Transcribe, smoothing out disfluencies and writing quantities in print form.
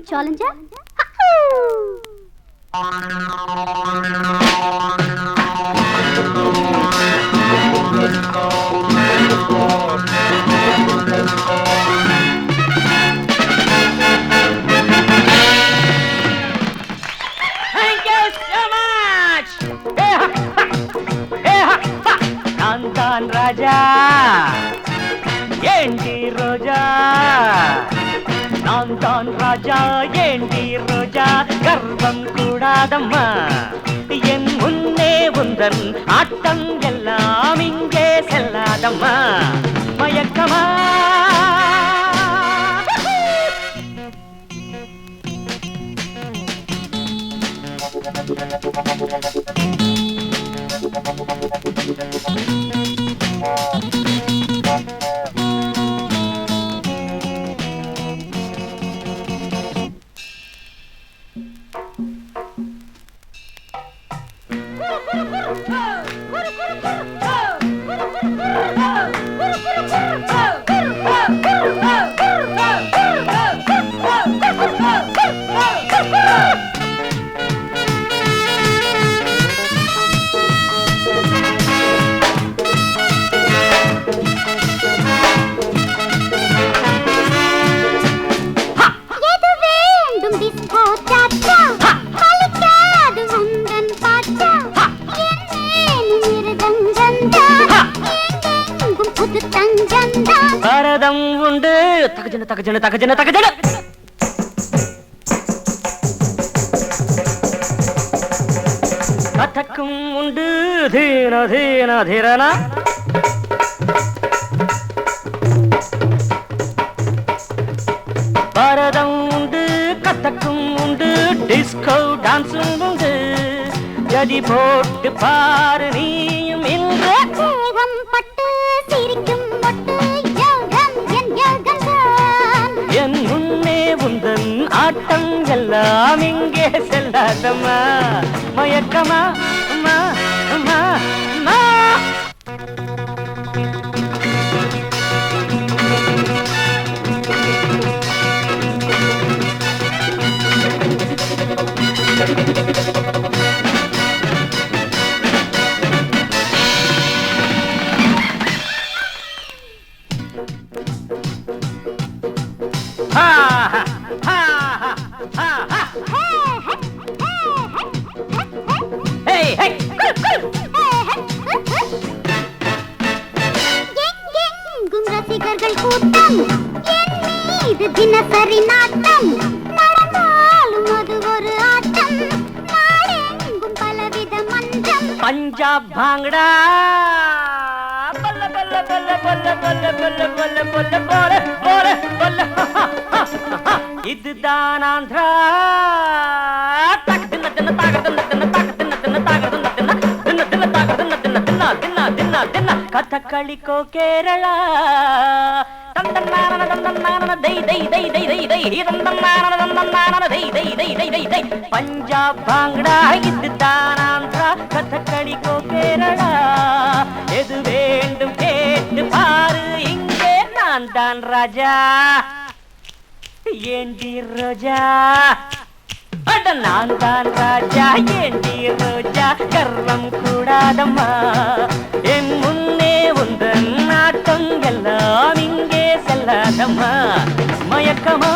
Challenger? Thank you so much! Nandan Raja! Yendi Roja! Nandan Raja, Yendi Roja, Garbam Kudadamma, Yen Munne Bundan, Attam Ellam Inge Selladamma, Mayakama. Baradam undu takajana takajana takajana takajana Kathakkum undu dheena dheena dherana Baradam undu kathakkum undu disco dance undu jadi போட்டு பாரு நீயும் இல்ல தேகம் பட்டு சிரிக்கும் மொட்டு யோகம் என் யோகம்தான் என் முன்னே உந்தன் ஆட்டம் எல்லாம் இங்கே செல்லாதம்மா மயக்கமா மா மா மா எங்கெங்கும் ரசிகர்கள் கூட்டம் என் மீது தினசரி நாட்டம் நடந்தாலும் அது ஒரு ஆட்டம் நாடெங்கும் பலவித மன்றம் பஞ்சாப் பாங்கடா பல்ல பல்ல பல்ல பல்ல பல்ல பல்ல பல்ல பல்ல போல போல பல்ல இதுதான் ஆந்திரா தகதின தின தகதின தின தகதின தின தகதின தின தின தின தகதின தின தின தின தின தின கதகளிக்கோ கேரளா தந்தன்னான தந்தன்னான தை தை தை தை தை தை தந்தன்னான தந்தன்னான தை தை தை தை தை தை பஞ்சாப் பாங்கடா இதுதான் ஆந்திரா கதகளிக்கோ கேரளா எது வேண்டும் கேட்டு பாரு இங்கே நான் தான் ராஜா ஏண்டி ரோஜா அட நான் தான் ராஜா ஏண்டி ரோஜா கர்வம் கூடாதம்மா என் முன்னே உந்தன் நாட்டம் எல்லாம் இங்கே செல்லாதம்மா மயக்கமா